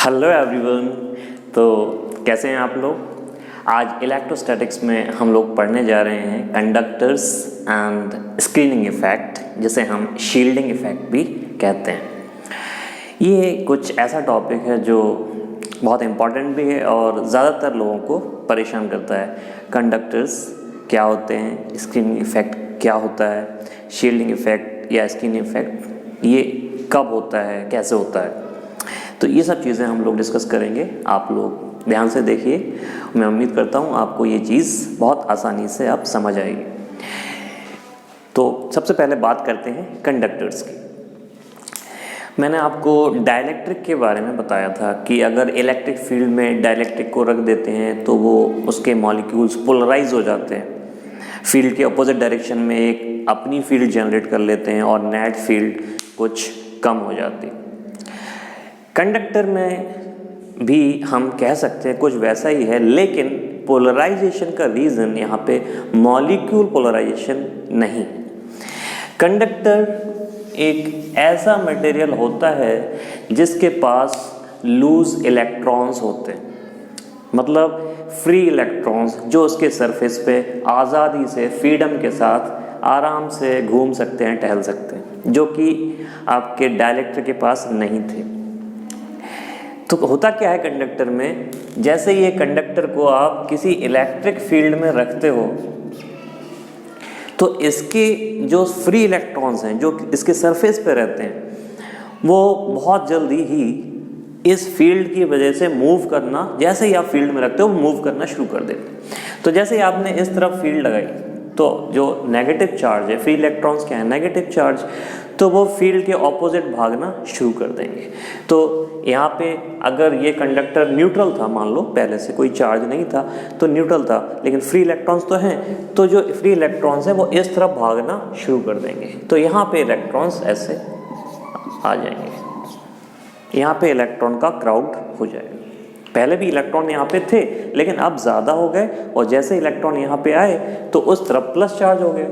Hello everyone. तो कैसे हैं आप लोग। आज इलेक्ट्रोस्टैटिक्स में हम लोग पढ़ने जा रहे हैं कंडक्टर्स एंड स्क्रीनिंग इफ़ेक्ट, जिसे हम शील्डिंग इफ़ेक्ट भी कहते हैं। ये कुछ ऐसा टॉपिक है जो बहुत इम्पॉर्टेंट भी है और ज़्यादातर लोगों को परेशान करता है। कंडक्टर्स क्या होते हैं, स्क्रीनिंग इफ़ेक्ट क्या होता है, शील्डिंग इफ़ेक्ट या स्क्रीनिंग इफ़ेक्ट ये कब होता है, कैसे होता है। तो ये सब चीज़ें हम लोग डिस्कस करेंगे। आप लोग ध्यान से देखिए, मैं उम्मीद करता हूँ आपको ये चीज़ बहुत आसानी से आप समझ आएगी। तो सबसे पहले बात करते हैं कंडक्टर्स की। मैंने आपको डाइलेक्ट्रिक के बारे में बताया था कि अगर इलेक्ट्रिक फील्ड में डाइलेक्ट्रिक को रख देते हैं तो वो उसके मॉलिक्यूल्स पोलराइज हो जाते हैं, फील्ड के अपोजिट डायरेक्शन में एक अपनी फील्ड जनरेट कर लेते हैं और नेट फील्ड कुछ कम हो जाती है। कंडक्टर में भी हम कह सकते हैं कुछ वैसा ही है, लेकिन पोलराइजेशन का रीज़न यहाँ पे मॉलिक्यूल पोलराइजेशन नहीं। कंडक्टर एक ऐसा मटेरियल होता है जिसके पास लूज इलेक्ट्रॉन्स होते हैं, मतलब फ्री इलेक्ट्रॉन्स जो उसके सरफेस पे आज़ादी से फ्रीडम के साथ आराम से घूम सकते हैं, टहल सकते हैं, जो कि आपके डाइलेक्ट्रिक के पास नहीं थे। तो होता क्या है कंडक्टर में, जैसे ये कंडक्टर को आप किसी इलेक्ट्रिक फील्ड में रखते हो तो इसके जो फ्री इलेक्ट्रॉन्स हैं जो इसके सरफेस पे रहते हैं वो बहुत जल्दी ही इस फील्ड की वजह से मूव करना, जैसे ही आप फील्ड में रखते हो मूव करना शुरू कर देते हैं। तो जैसे ही आपने इस तरफ फील्ड लगाई तो जो नेगेटिव चार्ज है, फ्री इलेक्ट्रॉन्स क्या है, नेगेटिव चार्ज, तो वो फील्ड के ऑपोजिट भागना शुरू कर देंगे। तो यहाँ पे अगर ये कंडक्टर न्यूट्रल था, मान लो पहले से कोई चार्ज नहीं था तो न्यूट्रल था, लेकिन फ्री इलेक्ट्रॉन्स तो हैं, तो जो फ्री इलेक्ट्रॉन्स हैं वो इस तरफ भागना शुरू कर देंगे। तो यहाँ पे इलेक्ट्रॉन्स ऐसे आ जाएंगे, यहाँ पे इलेक्ट्रॉन का क्राउड हो जाएगा। पहले भी इलेक्ट्रॉन यहाँ पे थे लेकिन अब ज़्यादा हो गए, और जैसे इलेक्ट्रॉन यहाँ पे आए तो उस तरफ प्लस चार्ज हो गया,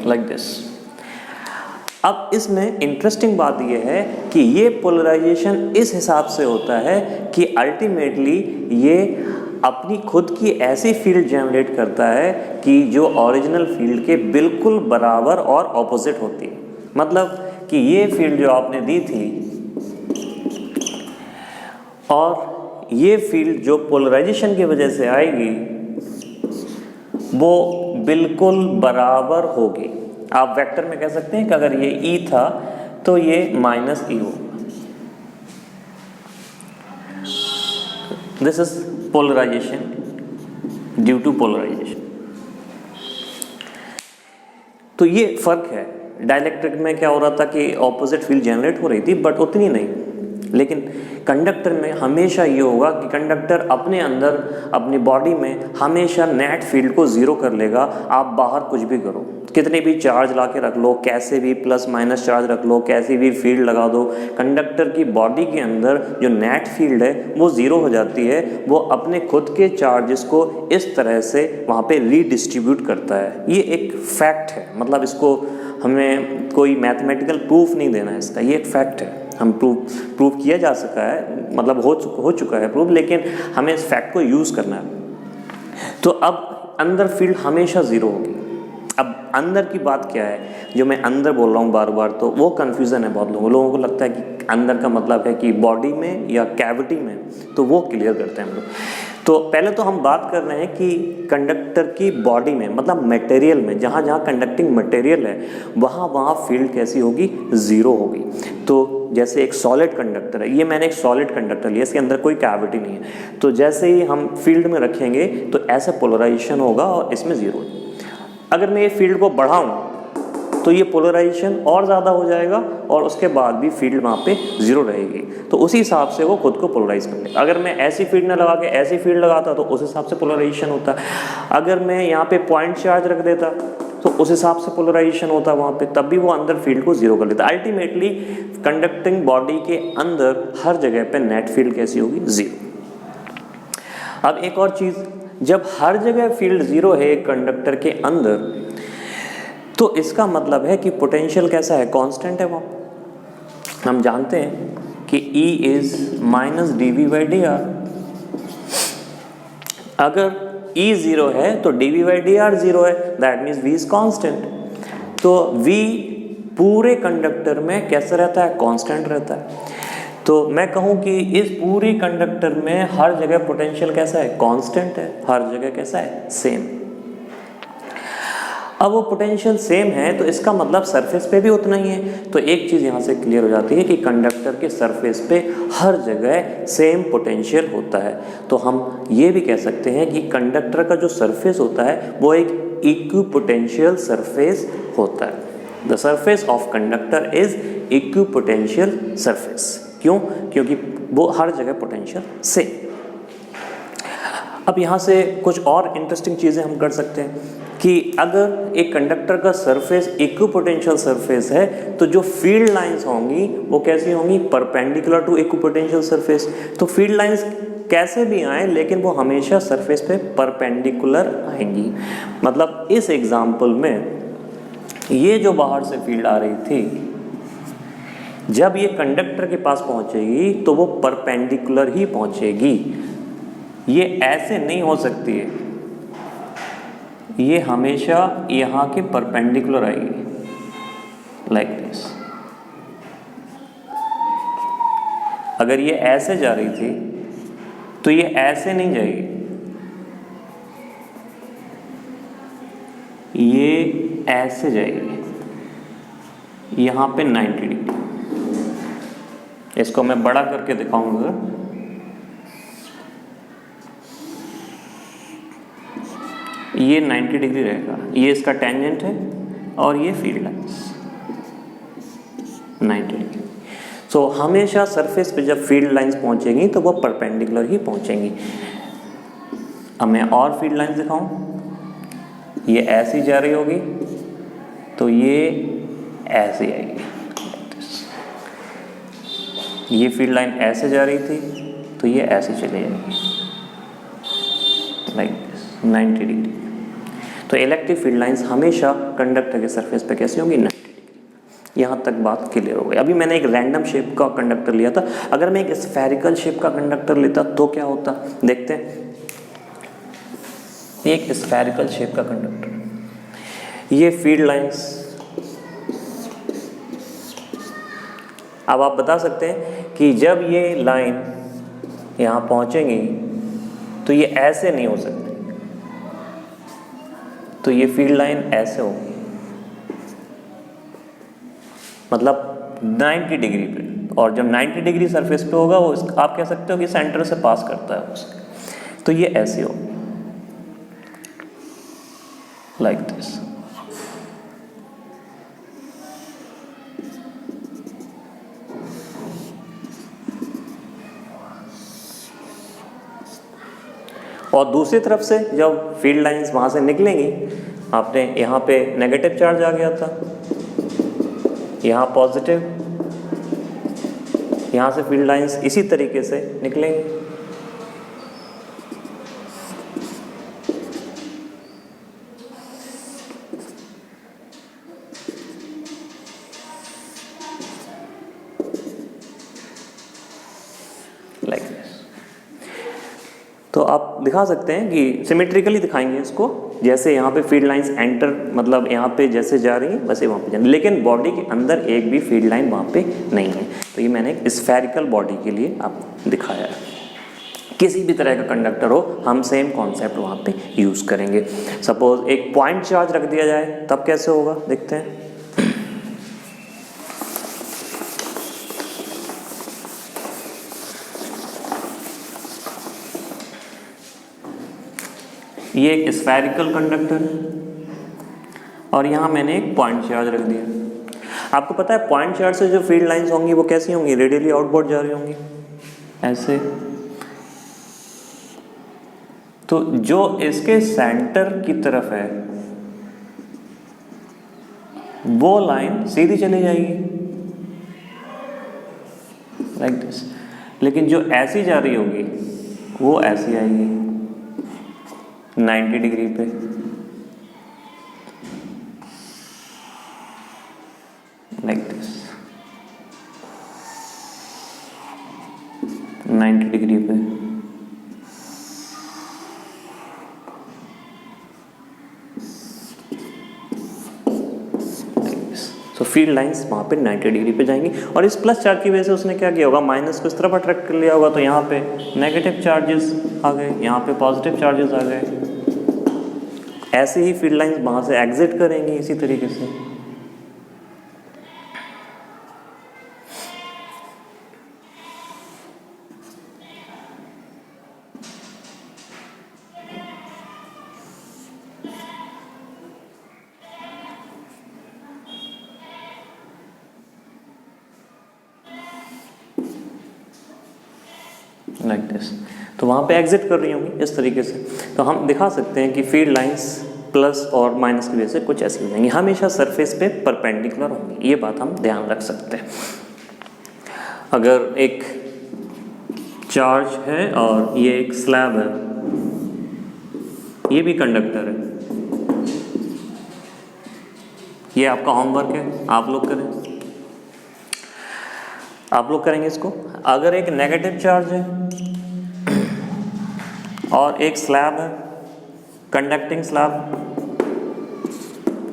लाइक दिस। अब इसमें इंटरेस्टिंग बात यह है कि ये पोलराइजेशन इस हिसाब से होता है कि अल्टीमेटली ये अपनी खुद की ऐसी फील्ड जनरेट करता है कि जो ओरिजिनल फील्ड के बिल्कुल बराबर और ऑपोजिट होती है। मतलब कि ये फील्ड जो आपने दी थी और ये फील्ड जो पोलराइजेशन की वजह से आएगी वो बिल्कुल बराबर होगी। आप वेक्टर में कह सकते हैं कि अगर ये E था तो ये माइनस E होगा। This is polarisation due to polarisation. तो ये फर्क है। डाइलेक्ट्रिक में क्या हो रहा था कि ऑपोजिट फील्ड जनरेट हो रही थी बट उतनी नहीं, लेकिन कंडक्टर में हमेशा ये होगा कि कंडक्टर अपने अंदर अपनी बॉडी में हमेशा नेट फील्ड को ज़ीरो कर लेगा। आप बाहर कुछ भी करो, कितने भी चार्ज ला के रख लो, कैसे भी प्लस माइनस चार्ज रख लो, कैसी भी फील्ड लगा दो, कंडक्टर की बॉडी के अंदर जो नेट फील्ड है वो ज़ीरो हो जाती है। वो अपने खुद के चार्जेस को इस तरह से वहाँ पे रीडिस्ट्रीब्यूट करता है। ये एक फैक्ट है, मतलब इसको हमें कोई मैथमेटिकल प्रूफ नहीं देना है इसका, ये एक फैक्ट है। हम प्रूफ किया जा सका है, मतलब हो चुका है प्रूफ, लेकिन हमें इस फैक्ट को यूज़ करना है। तो अब अंदर फील्ड हमेशा ज़ीरो होगी। अब अंदर की बात क्या है, जो मैं अंदर बोल रहा हूँ बार बार, तो वो कन्फ्यूज़न है बहुत लोगों को लगता है कि अंदर का मतलब है कि बॉडी में या कैविटी में, तो वो क्लियर करते हैं हम लोग। तो पहले तो हम बात कर रहे हैं कि कंडक्टर की बॉडी में, मतलब मटेरियल में, जहाँ जहाँ कंडक्टिंग मटेरियल है वहाँ फील्ड कैसी होगी, ज़ीरो होगी। तो जैसे एक सॉलिड कंडक्टर है, ये मैंने एक सॉलिड कंडक्टर लिया, इसके अंदर कोई कैविटी नहीं है, तो जैसे ही हम फील्ड में रखेंगे तो ऐसा पोलराइजेशन होगा और इसमें ज़ीरो। अगर मैं ये फील्ड को बढ़ाऊँ तो ये पोलराइजेशन और ज़्यादा हो जाएगा और उसके बाद भी फील्ड वहाँ पे ज़ीरो रहेगी। तो उसी हिसाब से वो खुद को पोलराइज कर लेगा। अगर मैं ऐसी फील्ड ना लगा के ऐसी फील्ड लगाता तो उस हिसाब से पोलराइजेशन होता। अगर मैं यहाँ पे पॉइंट चार्ज रख देता तो उस हिसाब से पोलराइजेशन होता वहाँ पे, तब भी वो अंदर फील्ड को ज़ीरो कर लेता। अल्टीमेटली कंडक्टिंग बॉडी के अंदर हर जगह पे नेट फील्ड कैसी होगी, ज़ीरो। अब एक और चीज़, जब हर जगह फील्ड ज़ीरो है कंडक्टर के अंदर, तो इसका मतलब है कि पोटेंशियल कैसा है, कांस्टेंट है वो। हम जानते हैं कि E इज माइनस dV/dr। अगर E 0 है तो dV/dr 0 है, that means V is constant. तो V पूरे कंडक्टर में कैसा रहता है, कांस्टेंट रहता है। तो मैं कहूं कि इस पूरी कंडक्टर में हर जगह पोटेंशियल कैसा है, कांस्टेंट है, हर जगह कैसा है, सेम। अब वो पोटेंशियल सेम है तो इसका मतलब सरफेस पे भी उतना ही है। तो एक चीज़ यहाँ से क्लियर हो जाती है कि कंडक्टर के सरफेस पे हर जगह सेम पोटेंशियल होता है। तो हम ये भी कह सकते हैं कि कंडक्टर का जो सरफेस होता है वो एक इक्विपोटेंशियल सरफेस होता है। The surface of conductor is equipotential surface. क्यों? क्योंकि वो हर जगह पोटेंशियल सेम। अब यहाँ से कुछ और इंटरेस्टिंग चीज़ें हम कर सकते हैं कि अगर एक कंडक्टर का सरफेस इक्विपोटेंशियल सरफेस है तो जो फील्ड लाइंस होंगी वो कैसी होंगी, परपेंडिकुलर टू इक्विपोटेंशियल सरफेस। तो फील्ड लाइंस कैसे भी आए लेकिन वो हमेशा सरफेस पे परपेंडिकुलर आएंगी। मतलब इस एग्जाम्पल में ये जो बाहर से फील्ड आ रही थी, जब ये कंडक्टर के पास पहुंचेगी तो वो परपेंडिकुलर ही पहुंचेगी, ये ऐसे नहीं हो सकती है, ये हमेशा यहाँ के परपेंडिकुलर आएगी, लाइक दिस। अगर ये ऐसे जा रही थी तो ये ऐसे नहीं जाएगी, ये ऐसे जाएगी, यहाँ पे 90 डिग्री। इसको मैं बड़ा करके दिखाऊंगा। ये 90 डिग्री रहेगा, ये इसका टेंजेंट है और ये फील्ड लाइंस 90 डिग्री। सो हमेशा सरफेस पे जब फील्ड लाइंस पहुंचेंगी तो वो परपेंडिकुलर ही पहुंचेंगी। अब मैं और फील्ड लाइंस दिखाऊं, ये ऐसी जा रही होगी तो ये ऐसी आएगी, ये फील्ड लाइन ऐसे जा रही थी तो ये ऐसे चली जाएगी, लाइक दिस 90 डिग्री। तो इलेक्ट्रिक फील्ड लाइंस हमेशा कंडक्टर के सरफेस पे कैसी होंगी, 90 डिग्री। यहाँ तक बात क्लियर हो गई। अभी मैंने एक रैंडम शेप का कंडक्टर लिया था, अगर मैं एक स्फेरिकल शेप का कंडक्टर लेता तो क्या होता, देखते हैं। एक स्फेरिकल शेप का कंडक्टर, ये फील्ड लाइंस। अब आप बता सकते हैं कि जब ये लाइन यहाँ पहुँचेंगी तो ये ऐसे नहीं हो सकती, तो ये फील्ड लाइन ऐसे होगी, मतलब 90 डिग्री पे। और जब 90 डिग्री सरफेस पे होगा वो आप कह सकते हो कि सेंटर से पास करता है उसके, तो ये ऐसे होगी, लाइक दिस। और दूसरी तरफ से जब फील्ड लाइंस वहाँ से निकलेंगी, आपने यहाँ पे नेगेटिव चार्ज आ गया था, यहाँ पॉजिटिव, यहाँ से फील्ड लाइंस इसी तरीके से निकलेंगी। Like this. तो आप दिखा सकते हैं कि सिमेट्रिकली दिखाएंगे इसको, जैसे यहाँ पे फील्ड लाइंस एंटर, मतलब यहाँ पे जैसे जा रही है वैसे वहाँ पे जाएंगे, लेकिन बॉडी के अंदर एक भी फील्ड लाइन वहाँ पे नहीं है। तो ये मैंने एक स्फेरिकल बॉडी के लिए आपको दिखाया है। किसी भी तरह का कंडक्टर हो हम सेम कॉन्सेप्ट वहाँ पे यूज़ करेंगे। सपोज एक पॉइंट चार्ज रख दिया जाए तब कैसे होगा, देखते हैं। ये एक स्फेरिकल कंडक्टर है और यहाँ मैंने एक पॉइंट चार्ज रख दिया। आपको पता है पॉइंट चार्ज से जो फील्ड लाइंस होंगी वो कैसी होंगी, रेडियली आउटवर्ड जा रही होंगी, ऐसे। तो जो इसके सेंटर की तरफ है वो लाइन सीधी चली जाएगी, लाइक दिस। लेकिन जो ऐसी जा रही होगी वो ऐसी आएगी 90 डिग्री पे। लाइक दिस 90 डिग्री पे। तो फील्ड लाइंस वहाँ पे 90 डिग्री पे जाएंगी और इस प्लस चार्ज की वजह से उसने क्या किया होगा, माइनस को इस तरफ अट्रैक्ट कर लिया होगा, तो यहाँ पे नेगेटिव चार्जेस आ गए, यहाँ पे पॉजिटिव चार्जेस आ गए। ऐसे ही फील्ड लाइंस वहाँ से एग्जिट करेंगी इसी तरीके से। लाइक दिस, तो वहाँ पे एग्जिट कर रही होंगी इस तरीके से। तो हम दिखा सकते हैं कि फील्ड लाइंस प्लस और माइनस की वजह से कुछ ऐसी हो जाएंगी, हमेशा सरफेस पे परपेंडिकुलर होंगी, ये बात हम ध्यान रख सकते हैं। अगर एक चार्ज है और ये एक स्लैब है, ये भी कंडक्टर है, ये आपका होमवर्क है, आप लोग करें, आप लोग करेंगे इसको। अगर एक नेगेटिव चार्ज है और एक स्लैब है, कंडक्टिंग स्लैब,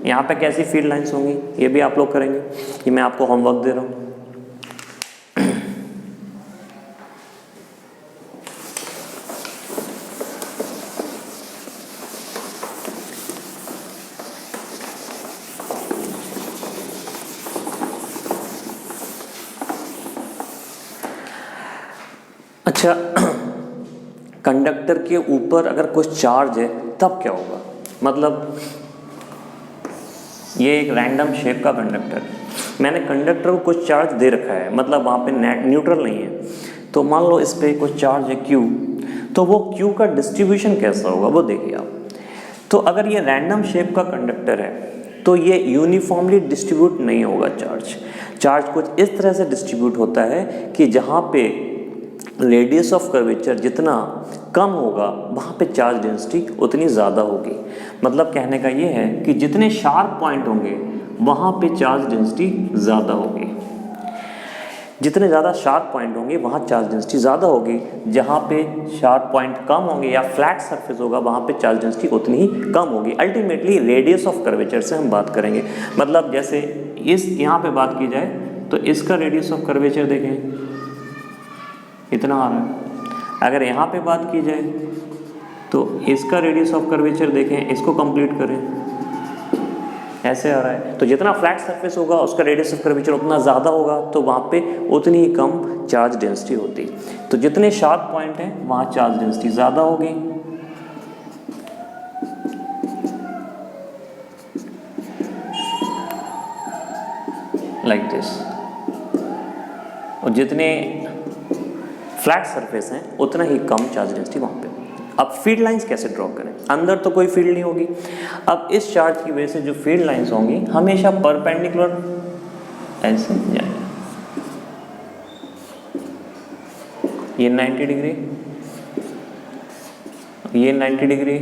यहाँ पे कैसी फील्ड लाइंस होंगी ये भी आप लोग करेंगे, ये मैं आपको होमवर्क दे रहा हूँ। अच्छा, कंडक्टर के ऊपर अगर कुछ चार्ज है तब क्या होगा, मतलब ये एक रैंडम शेप का कंडक्टर है, मैंने कंडक्टर को कुछ चार्ज दे रखा है, मतलब वहाँ पे न्यूट्रल नहीं है, तो मान लो इस पे कुछ चार्ज है Q, तो वो Q का डिस्ट्रीब्यूशन कैसा होगा वो देखिए आप। तो अगर ये रैंडम शेप का कंडक्टर है तो ये यूनिफॉर्मली डिस्ट्रीब्यूट नहीं होगा चार्ज कुछ इस तरह से डिस्ट्रीब्यूट होता है कि जहाँ पे रेडियस ऑफ कर्वेचर जितना कम होगा वहाँ पे चार्ज डेंसिटी उतनी ज़्यादा होगी। मतलब कहने का ये है कि जितने शार्प पॉइंट होंगे वहाँ पे चार्ज डेंसिटी ज़्यादा होगी, जितने ज़्यादा शार्प पॉइंट होंगे वहाँ चार्ज डेंसिटी ज़्यादा होगी, जहाँ पे शार्प पॉइंट कम होंगे या फ्लैट सरफेस होगा वहाँ पे चार्ज डेंसिटी उतनी ही कम होगी। अल्टीमेटली रेडियस ऑफ कर्वेचर से हम बात करेंगे, मतलब जैसे इस यहाँ पे बात की जाए तो इसका रेडियस ऑफ कर्वेचर देखें इतना आ रहा है, अगर यहाँ पे बात की जाए तो इसका रेडियस ऑफ कर्वेचर देखें, इसको कंप्लीट करें ऐसे आ रहा है। तो जितना फ्लैट सरफेस होगा उसका रेडियस ऑफ कर्वेचर उतना ज़्यादा होगा, तो वहाँ पे उतनी ही कम चार्ज डेंसिटी होती। तो जितने शार्प पॉइंट हैं वहाँ चार्ज डेंसिटी ज़्यादा होगी। लाइक दिस, और जितने फ्लैट सरफेस हैं उतना ही कम चार्ज डेंसिटी वहाँ पे। अब फील्ड लाइंस कैसे ड्रॉ करें, अंदर तो कोई फील्ड नहीं होगी। अब इस चार्ज की वजह से जो फील्ड लाइंस होंगी हमेशा परपेंडिकुलर ऐसे जाएंगे, ये 90 डिग्री, ये 90 डिग्री।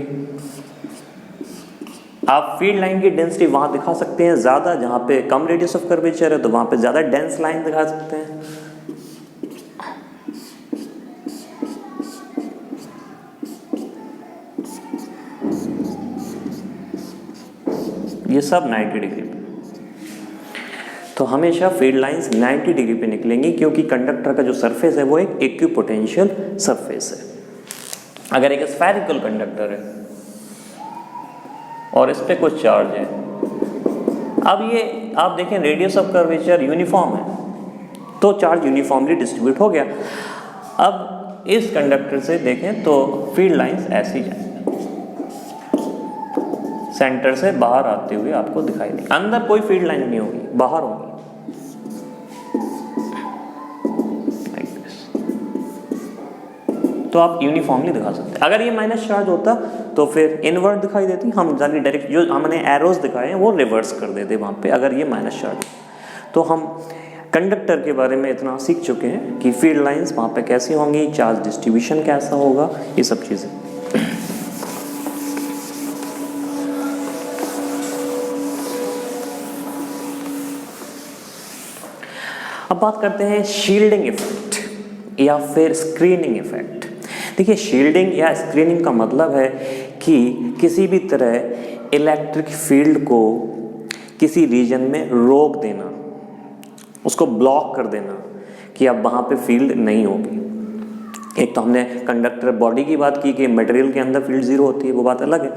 आप फील्ड लाइन की डेंसिटी वहाँ दिखा सकते हैं ज़्यादा, जहाँ पे कम रेडियस ऑफ कर्वेचर है तो वहाँ पे ज़्यादा डेंस लाइन दिखा सकते हैं। ये सब 90 डिग्री पे, तो हमेशा फील्ड लाइंस 90 डिग्री पे निकलेंगी, क्योंकि कंडक्टर का जो सरफेस है वो एक इक्विपोटेंशियल सरफेस है। अगर एक स्फेरिकल कंडक्टर है और इस पे कुछ चार्ज है, अब ये आप देखें रेडियस ऑफ कर्वेचर यूनिफॉर्म है तो चार्ज यूनिफॉर्मली डिस्ट्रीब्यूट हो गया। अब इस कंडक्टर से देखें तो फील्ड लाइंस ऐसी जाएंगी, सेंटर से बाहर आते हुए आपको दिखाई देंगे। अंदर कोई फील्ड लाइन नहीं होगी, बाहर होगी। तो आप यूनिफॉर्मली दिखा सकते हैं। अगर ये माइनस चार्ज होता तो फिर इनवर्ट दिखाई देती, हम जाके डायरेक्ट जो हमने एरोज दिखाए हैं वो रिवर्स कर देते वहाँ पे, अगर ये माइनस चार्ज। तो हम कंडक्टर के बारे में इतना सीख चुके हैं कि फील्ड लाइंस वहाँ पे कैसी होंगी, चार्ज डिस्ट्रीब्यूशन कैसा होगा, ये सब चीज़ें। अब बात करते हैं शील्डिंग इफेक्ट या फिर स्क्रीनिंग इफेक्ट। देखिए, शील्डिंग या स्क्रीनिंग का मतलब है कि किसी भी तरह इलेक्ट्रिक फील्ड को किसी रीजन में रोक देना, उसको ब्लॉक कर देना कि अब वहाँ पे फील्ड नहीं होगी। एक तो हमने कंडक्टर बॉडी की बात की कि मटेरियल के अंदर फील्ड जीरो होती है, वो बात अलग है।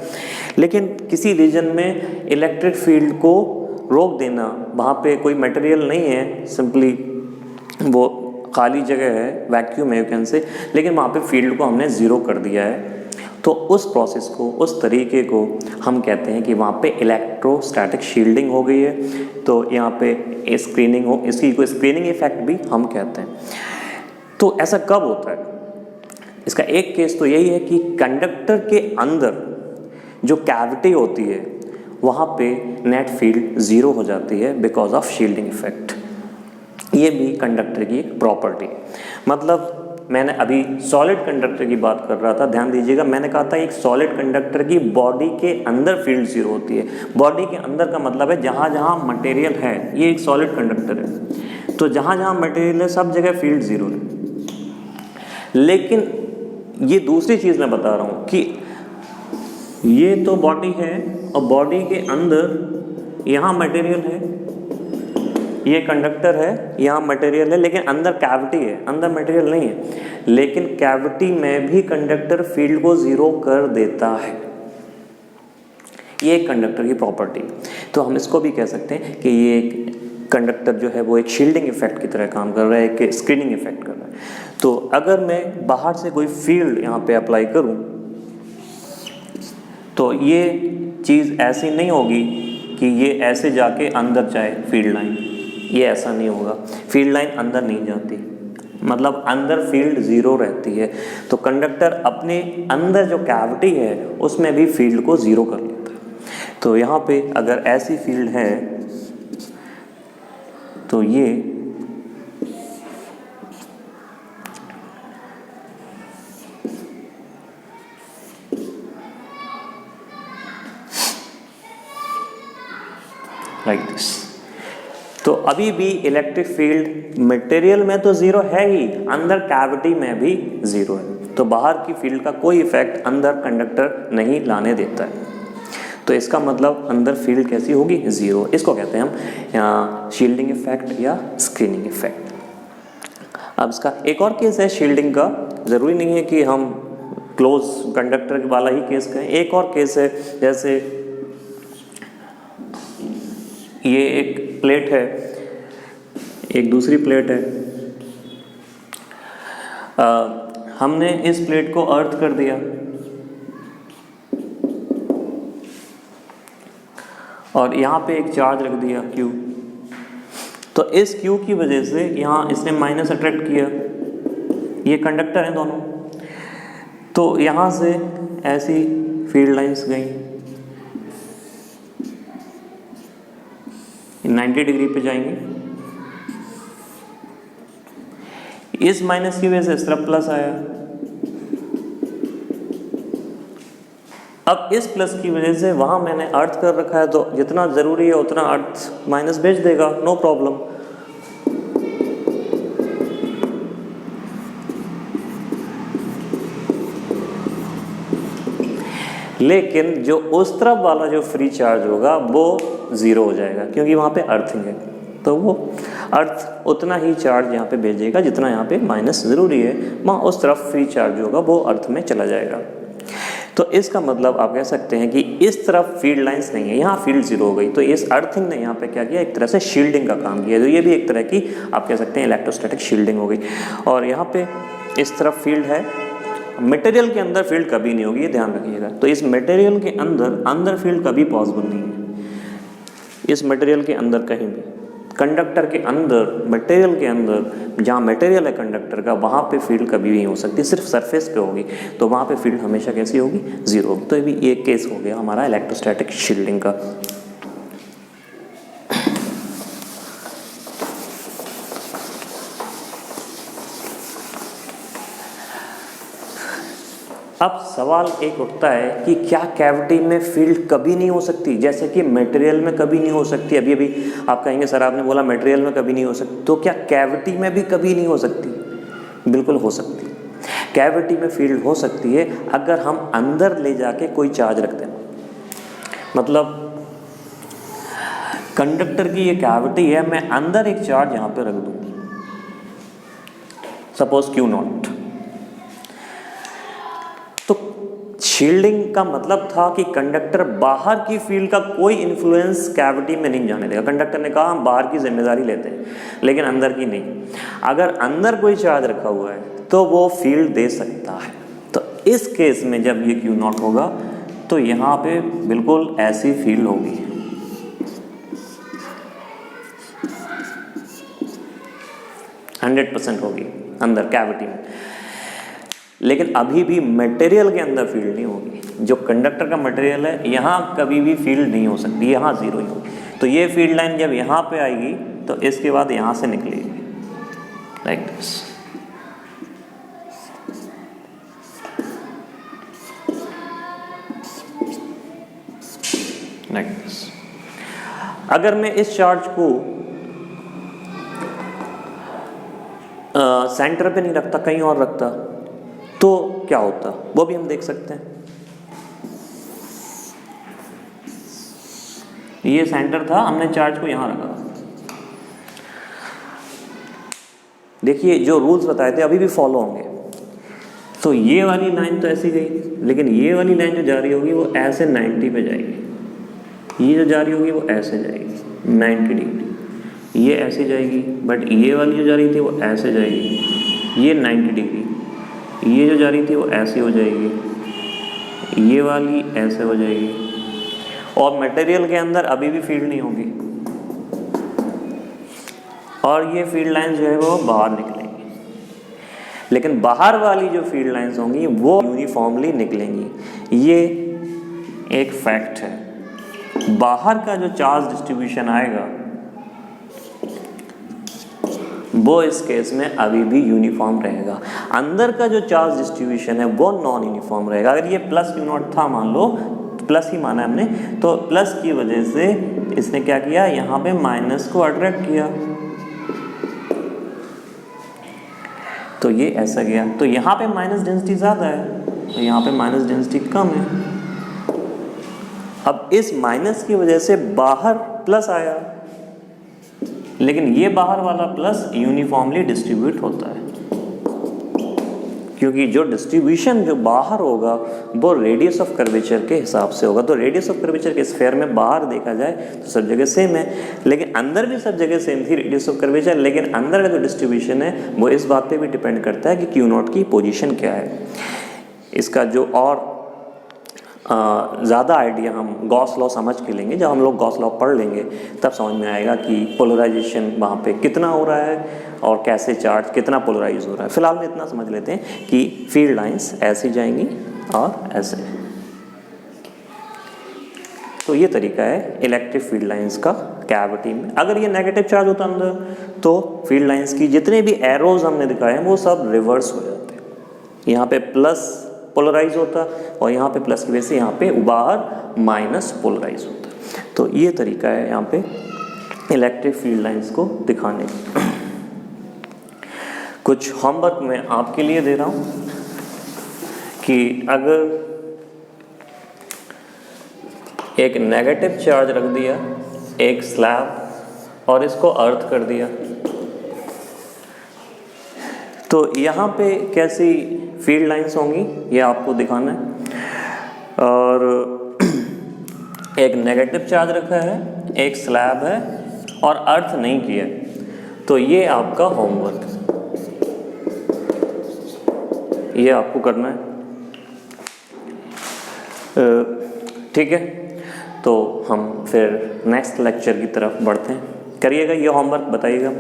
लेकिन किसी रीजन में इलेक्ट्रिक फील्ड को रोक देना, वहाँ पे कोई मटेरियल नहीं है, सिंपली वो खाली जगह है, वैक्यूम है यू कैन से, लेकिन वहाँ पे फील्ड को हमने ज़ीरो कर दिया है, तो उस प्रोसेस को, उस तरीके को हम कहते हैं कि वहाँ पे इलेक्ट्रोस्टैटिक शील्डिंग हो गई है। तो यहाँ पे स्क्रीनिंग हो, इसी को स्क्रीनिंग इफेक्ट भी हम कहते हैं। तो ऐसा कब होता है? इसका एक केस तो यही है कि कंडक्टर के अंदर जो कैविटी होती है वहाँ पे नेट फील्ड ज़ीरो हो जाती है बिकॉज ऑफ शील्डिंग इफेक्ट। ये भी कंडक्टर की प्रॉपर्टी। मतलब मैंने अभी सॉलिड कंडक्टर की बात कर रहा था, ध्यान दीजिएगा, मैंने कहा था एक सॉलिड कंडक्टर की बॉडी के अंदर फील्ड जीरो होती है। बॉडी के अंदर का मतलब है जहाँ जहाँ मटेरियल है, ये एक सॉलिड कंडक्टर है, तो जहाँ जहाँ मटेरियल है सब जगह फील्ड जीरो है। लेकिन ये दूसरी चीज़ मैं बता रहा हूँ कि ये तो बॉडी है और बॉडी के अंदर यहाँ मटेरियल है, ये कंडक्टर है, यहाँ मटेरियल है, लेकिन अंदर कैविटी है, अंदर मटेरियल नहीं है, लेकिन कैविटी में भी कंडक्टर फील्ड को ज़ीरो कर देता है। ये एक कंडक्टर की प्रॉपर्टी। तो हम इसको भी कह सकते हैं कि ये एक कंडक्टर जो है वो एक शील्डिंग इफेक्ट की तरह काम कर रहा है, एक स्क्रीनिंग इफेक्ट कर रहा है। तो अगर मैं बाहर से कोई फील्ड यहाँ पे अप्लाई करूँ तो ये चीज़ ऐसी नहीं होगी कि ये ऐसे जाके अंदर जाए फील्ड लाइन, ये ऐसा नहीं होगा। फील्ड लाइन अंदर नहीं जाती, मतलब अंदर फील्ड ज़ीरो रहती है। तो कंडक्टर अपने अंदर जो कैविटी है उसमें भी फील्ड को ज़ीरो कर लेता है। तो यहाँ पे अगर ऐसी फील्ड है तो ये लाइक दिस। तो अभी भी इलेक्ट्रिक फील्ड मटेरियल में तो ज़ीरो है ही, अंदर कैविटी में भी ज़ीरो है। तो बाहर की फील्ड का कोई इफेक्ट अंदर कंडक्टर नहीं लाने देता है। तो इसका मतलब अंदर फील्ड कैसी होगी? ज़ीरो। इसको कहते हैं हम शील्डिंग इफेक्ट या स्क्रीनिंग इफेक्ट। अब इसका एक और केस है शील्डिंग का, ज़रूरी नहीं है कि हम क्लोज कंडक्टर वाला ही केस कहें। एक और केस है, जैसे ये एक प्लेट है, एक दूसरी प्लेट है, हमने इस प्लेट को अर्थ कर दिया और यहाँ पे एक चार्ज रख दिया Q। तो इस Q की वजह से यहाँ इसने माइनस अट्रैक्ट किया, ये कंडक्टर हैं दोनों, तो यहाँ से ऐसी फील्ड लाइंस गई, 90 डिग्री पे जाएंगे। इस माइनस की वजह से इस तरफ प्लस आया। अब इस प्लस की वजह से वहां मैंने अर्थ कर रखा है, तो जितना जरूरी है उतना अर्थ माइनस भेज देगा, नो प्रॉब्लम। लेकिन जो उस तरफ वाला जो फ्री चार्ज होगा वो ज़ीरो हो जाएगा, क्योंकि वहाँ पे अर्थिंग है। तो वो अर्थ उतना ही चार्ज यहाँ पे भेजेगा जितना यहाँ पे माइनस ज़रूरी है, वहाँ उस तरफ फ्री चार्ज होगा वो अर्थ में चला जाएगा। तो इसका मतलब आप कह सकते हैं कि इस तरफ फील्ड लाइंस नहीं है, यहाँ फील्ड ज़ीरो हो गई। तो इस अर्थिंग ने यहाँ पे क्या किया? एक तरह से शील्डिंग का काम किया। तो ये भी एक तरह की आप कह सकते हैं इलेक्ट्रोस्टैटिक शील्डिंग हो गई। और यहाँ पे इस तरफ फील्ड है, मटेरियल के अंदर फील्ड कभी नहीं होगी, ये ध्यान रखिएगा। तो इस मटेरियल के अंदर फील्ड कभी पॉसिबल नहीं है। इस मटेरियल के अंदर कहीं भी, कंडक्टर के अंदर, मटेरियल के अंदर, जहाँ मटेरियल है कंडक्टर का, वहाँ पे फील्ड कभी भी नहीं हो सकती, सिर्फ सरफेस पे होगी। तो वहाँ पे फील्ड हमेशा कैसी होगी? ज़ीरो होगी। तो ये भी एक केस हो गया हमारा इलेक्ट्रोस्टैटिक शील्डिंग का। अब सवाल एक उठता है कि क्या कैविटी में फील्ड कभी नहीं हो सकती, जैसे कि मटेरियल में कभी नहीं हो सकती। अभी अभी आप कहेंगे सर आपने बोला मटेरियल में कभी नहीं हो सकती, तो क्या कैविटी में भी कभी नहीं हो सकती? बिल्कुल हो सकती। कैविटी में फील्ड हो सकती है अगर हम अंदर ले जाके कोई चार्ज रखते हैं। मतलब कंडक्टर की ये कैविटी है, मैं अंदर एक चार्ज यहाँ पे रख दूँ, सपोज Q0। तो शील्डिंग का मतलब था कि कंडक्टर बाहर की फील्ड का कोई इन्फ्लुएंस कैविटी में नहीं जाने देगा। कंडक्टर ने कहा हम बाहर की जिम्मेदारी लेते हैं लेकिन अंदर की नहीं। अगर अंदर कोई चार्ज रखा हुआ है तो वो फील्ड दे सकता है। तो इस केस में जब ये Q0 होगा तो यहाँ पे बिल्कुल ऐसी फील्ड होगी, %100% होगी अंदर कैविटी में। लेकिन अभी भी मटेरियल के अंदर फील्ड नहीं होगी। जो कंडक्टर का मटेरियल है यहाँ कभी भी फील्ड नहीं हो सकती, यहाँ जीरो ही होगी। तो ये फील्ड लाइन जब यहाँ पे आएगी तो इसके बाद यहाँ से निकलेगी लाइक दिस। Like this. अगर मैं इस चार्ज को सेंटर पे नहीं रखता, कहीं और रखता तो क्या होता, वो भी हम देख सकते हैं। ये सेंटर था, हमने चार्ज को यहां रखा। देखिए जो रूल्स बताए थे अभी भी फॉलो होंगे। तो ये वाली लाइन तो ऐसी गई, लेकिन ये वाली लाइन जो जा रही होगी वो ऐसे 90 पे जाएगी। ये जो जा रही होगी वो ऐसे जाएगी 90 डिग्री। ये ऐसे जाएगी, बट ये वाली जो जा रही थी वो ऐसे जाएगी, ये 90 डिग्री। ये जो जा रही थी वो ऐसी हो जाएगी, ये वाली ऐसे हो जाएगी। और मटेरियल के अंदर अभी भी फील्ड नहीं होगी और ये फील्ड लाइंस जो है वो बाहर निकलेंगी। लेकिन बाहर वाली जो फील्ड लाइंस होंगी वो यूनिफॉर्मली निकलेंगी। ये एक फैक्ट है। बाहर का जो चार्ज डिस्ट्रीब्यूशन आएगा वो इस केस में अभी भी यूनिफॉर्म रहेगा। अंदर का जो चार्ज डिस्ट्रीब्यूशन है वो नॉन यूनिफॉर्म रहेगा। अगर ये प्लस Q0 था, मान लो प्लस ही माना हमने, तो प्लस की वजह से इसने क्या किया, यहाँ पे माइनस को अट्रैक्ट किया, तो ये ऐसा गया। तो यहाँ पे माइनस डेंसिटी ज़्यादा है, तो यहाँ पे माइनस डेंसिटी कम है। अब इस माइनस की वजह से बाहर प्लस आया, लेकिन ये बाहर वाला प्लस यूनिफॉर्मली डिस्ट्रीब्यूट होता है, क्योंकि जो डिस्ट्रीब्यूशन जो बाहर होगा वो रेडियस ऑफ कर्वेचर के हिसाब से होगा। तो रेडियस ऑफ कर्वेचर के स्फीयर में बाहर देखा जाए तो सब जगह सेम है, लेकिन अंदर भी सब जगह सेम थी रेडियस ऑफ कर्वेचर। लेकिन अंदर का जो डिस्ट्रीब्यूशन है वो इस बात पे भी डिपेंड करता है कि Q0 की पोजीशन क्या है। इसका जो और ज़्यादा आइडिया हम गॉस लॉ समझ के लेंगे। जब हम लोग गॉस लॉ पढ़ लेंगे तब समझ में आएगा कि पोलराइजेशन वहाँ पे कितना हो रहा है और कैसे चार्ज कितना पोलराइज हो रहा है। फिलहाल में इतना समझ लेते हैं कि फील्ड लाइंस ऐसी जाएंगी और ऐसे। तो ये तरीका है इलेक्ट्रिक फील्ड लाइंस का कैविटी में। अगर ये नेगेटिव चार्ज होता अंदर तो फील्ड लाइंस की जितने भी एरोज हमने दिखाए हैं वो सब रिवर्स हो जाते हैं। यहाँ पे प्लस पोलराइज होता और यहाँ पे प्लस की वजह से यहाँ पे बाहर माइनस पोलराइज होता। तो ये तरीका है यहाँ पे इलेक्ट्रिक फील्ड लाइंस को दिखाने का। कुछ होमवर्क मैं आपके लिए दे रहा हूँ कि अगर एक नेगेटिव चार्ज रख दिया एक स्लैब और इसको अर्थ कर दिया तो यहाँ पे कैसी फील्ड लाइंस होंगी ये आपको दिखाना है। और एक नेगेटिव चार्ज रखा है, एक स्लैब है और अर्थ नहीं किया, तो ये आपका होमवर्क, ये आपको करना है। ठीक है, तो हम फिर नेक्स्ट लेक्चर की तरफ बढ़ते हैं। करिएगा ये होमवर्क, बताइएगा।